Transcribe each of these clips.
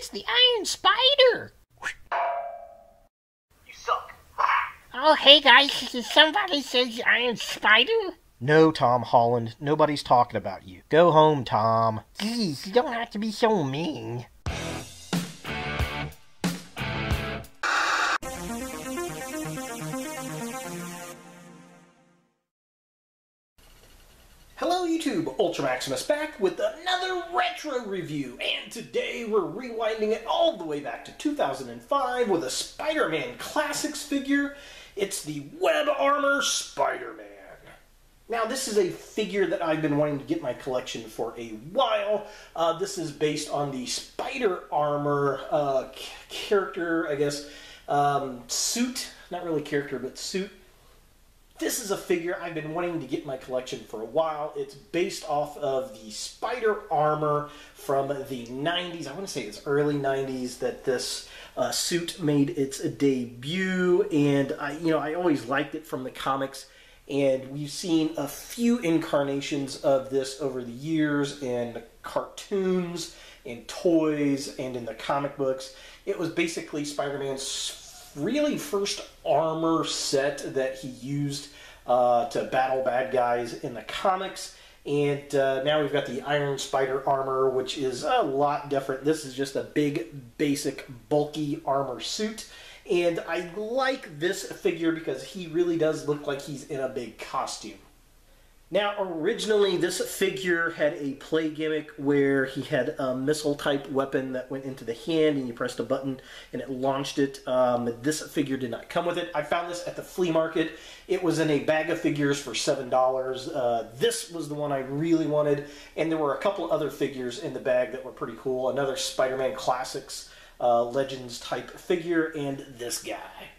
it's the Iron Spider. You suck. Oh, hey guys, did somebody say the Iron Spider? No, Tom Holland, nobody's talking about you. Go home, Tom. Geez, you don't have to be so mean. Hello YouTube, Ultra Maximus back with another retro review, and today we're rewinding it all the way back to 2005 with a Spider-Man Classics figure. It's the Web Armor Spider-Man. Now this is a figure that I've been wanting to get my collection for a while. This is based on the Spider Armor character, I guess, suit, not really character, but suit. This is a figure I've been wanting to get in my collection for a while. It's based off of the Spider Armor from the 90s. I want to say it's early 90s that this suit made its debut, and I always liked it from the comics. And we've seen a few incarnations of this over the years in cartoons, in toys, and in the comic books. It was basically Spider-Man's really first armor set that he used to battle bad guys in the comics. And now we've got the Iron Spider armor, which is a lot different. This is just a big, basic, bulky armor suit. And I like this figure because he really does look like he's in a big costume. Now, originally, this figure had a play gimmick where he had a missile-type weapon that went into the hand, and you pressed a button, and it launched it. This figure did not come with it. I found this at the flea market. It was in a bag of figures for $7. This was the one I really wanted, and there were a couple other figures in the bag that were pretty cool. Another Spider-Man Classics Legends-type figure, and this guy.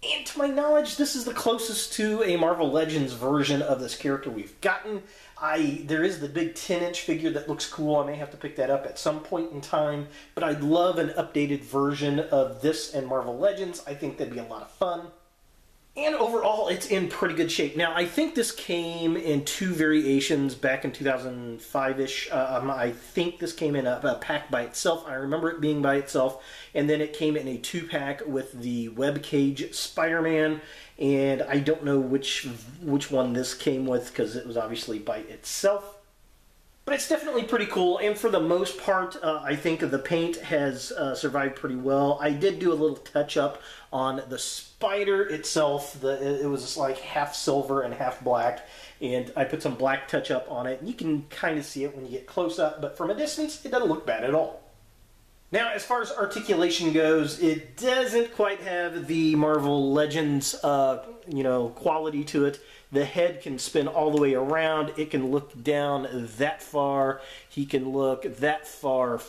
And to my knowledge, this is the closest to a Marvel Legends version of this character we've gotten. There is the big 10-inch figure that looks cool. I may have to pick that up at some point in time. But I'd love an updated version of this and Marvel Legends. I think that'd be a lot of fun. And overall, it's in pretty good shape. Now, I think this came in two variations back in 2005-ish. I think this came in a pack by itself. I remember it being by itself. And then it came in a 2-pack with the Web Cage Spider-Man. And I don't know which one this came with because it was obviously by itself. But it's definitely pretty cool, and for the most part, I think the paint has survived pretty well. I did do a little touch-up on the spider itself. It was like half silver and half black, and I put some black touch-up on it. You can kind of see it when you get close up, but from a distance, it doesn't look bad at all. Now, as far as articulation goes, it doesn't quite have the Marvel Legends, quality to it. The head can spin all the way around. It can look down that far. He can look that far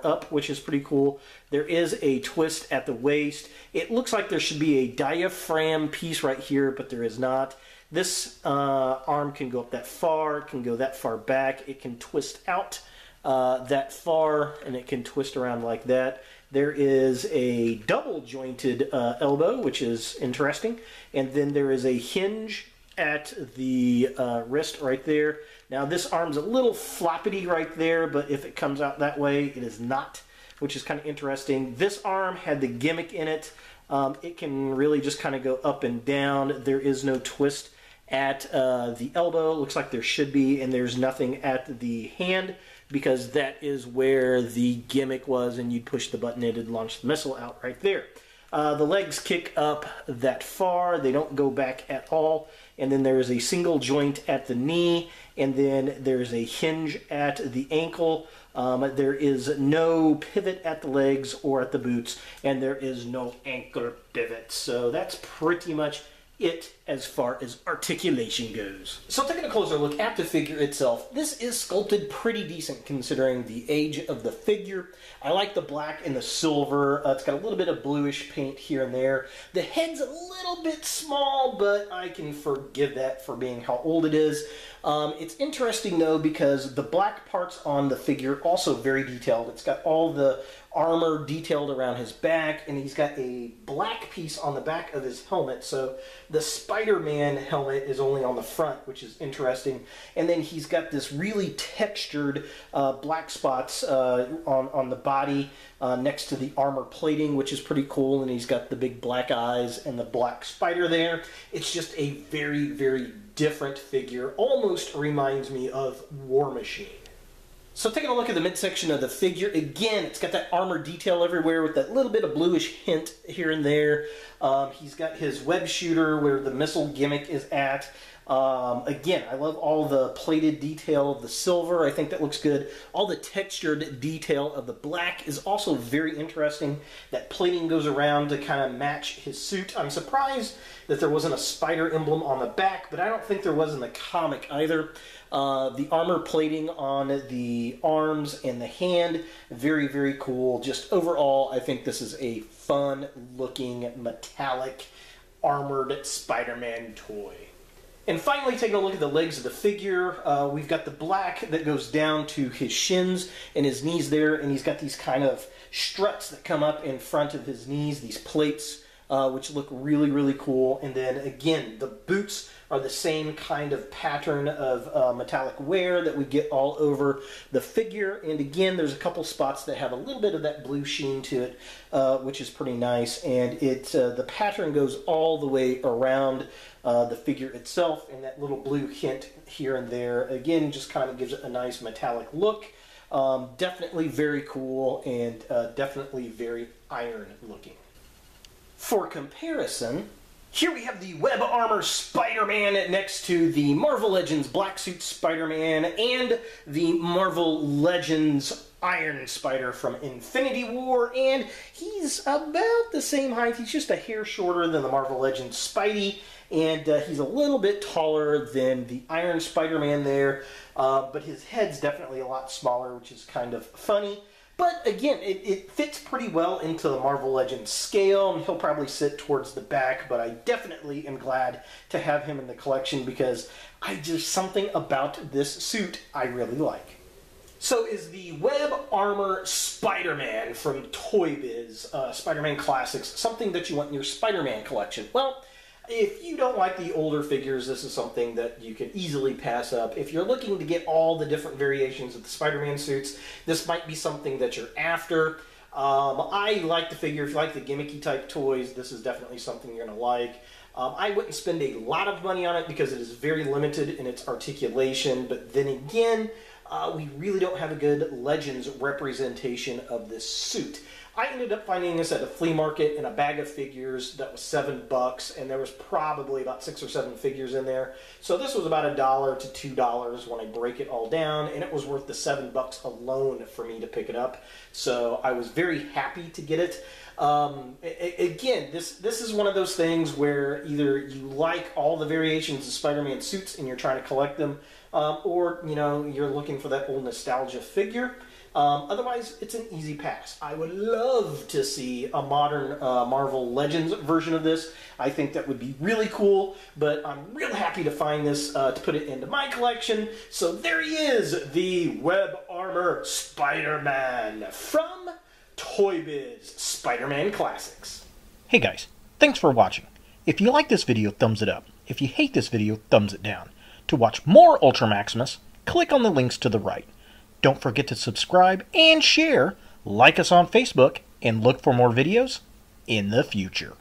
up, which is pretty cool. There is a twist at the waist. It looks like there should be a diaphragm piece right here, but there is not. This arm can go up that far. It can go that far back. It can twist out that far, and it can twist around like that. There is a double jointed elbow, which is interesting, and then there is a hinge at the wrist right there. Now this arm's a little floppity right there, but if it comes out that way, it is not, which is kind of interesting. This arm had the gimmick in it. It can really just kind of go up and down. There is no twist at the elbow. Looks like there should be, and there's nothing at the hand, because that is where the gimmick was, and you'd push the button and it'd launch the missile out right there. The legs kick up that far. They don't go back at all. And then there is a single joint at the knee, and then there's a hinge at the ankle. There is no pivot at the legs or at the boots, and there is no ankle pivot. So that's pretty much it as far as articulation goes. So taking a closer look at the figure itself, this is sculpted pretty decent considering the age of the figure. I like the black and the silver. It's got a little bit of bluish paint here and there. The head's a little bit small, but I can forgive that for being how old it is. It's interesting though because the black parts on the figure also very detailed. It's got all the armor detailed around his back, and he's got a black piece on the back of his helmet. So the Spider-Man helmet is only on the front, which is interesting. And then he's got this really textured black spots on the body next to the armor plating, which is pretty cool. And he's got the big black eyes and the black spider there. It's just a very, very different figure. Almost reminds me of War Machine. So taking a look at the midsection of the figure, again, it's got that armor detail everywhere with that little bit of bluish hint here and there. He's got his web shooter where the missile gimmick is at. Again, I love all the plated detail of the silver. I think that looks good. All the textured detail of the black is also very interesting. That plating goes around to kind of match his suit. I'm surprised that there wasn't a spider emblem on the back, but I don't think there was in the comic either. The armor plating on the arms and the hand, very, very cool. Just overall, I think this is a fun-looking, metallic, armored Spider-Man toy. And finally, taking a look at the legs of the figure, we've got the black that goes down to his shins and his knees there, and he's got these kind of struts that come up in front of his knees, these plates, which look really, really cool. And then, again, the boots are the same kind of pattern of metallic wear that we get all over the figure. And again, there's a couple spots that have a little bit of that blue sheen to it, which is pretty nice. And the pattern goes all the way around the figure itself, and that little blue hint here and there, again, just kind of gives it a nice metallic look. Definitely very cool, and definitely very iron looking. For comparison, here we have the Web Armor Spider-Man next to the Marvel Legends Black Suit Spider-Man and the Marvel Legends Iron Spider from Infinity War, and he's about the same height. He's just a hair shorter than the Marvel Legends Spidey, and he's a little bit taller than the Iron Spider-Man there, but his head's definitely a lot smaller, which is kind of funny. But again, it fits pretty well into the Marvel Legends scale, and he'll probably sit towards the back, but I definitely am glad to have him in the collection because there's something about this suit I really like. So is the Web Armor Spider-Man from Toy Biz, Spider-Man Classics, something that you want in your Spider-Man collection? Well, if you don't like the older figures, this is something that you can easily pass up. If you're looking to get all the different variations of the Spider-Man suits, this might be something that you're after. I like the figure. If you like the gimmicky type toys, this is definitely something you're going to like. I wouldn't spend a lot of money on it because it is very limited in its articulation, but then again, we really don't have a good Legends representation of this suit. I ended up finding this at a flea market in a bag of figures that was $7, and there was probably about 6 or 7 figures in there. So this was about $1 to $2 when I break it all down, and it was worth the $7 alone for me to pick it up. So I was very happy to get it. Again, this is one of those things where either you like all the variations of Spider-Man suits and you're trying to collect them, or you're looking for that old nostalgia figure. Otherwise, it's an easy pass. I would love to see a modern Marvel Legends version of this. I think that would be really cool, but I'm real happy to find this to put it into my collection. So there he is, the Web Armor Spider-Man from Toy Biz Spider-Man Classics. Hey guys, thanks for watching. If you like this video, thumbs it up. If you hate this video, thumbs it down. To watch more Ultra Maximus, click on the links to the right. Don't forget to subscribe and share, like us on Facebook, and look for more videos in the future.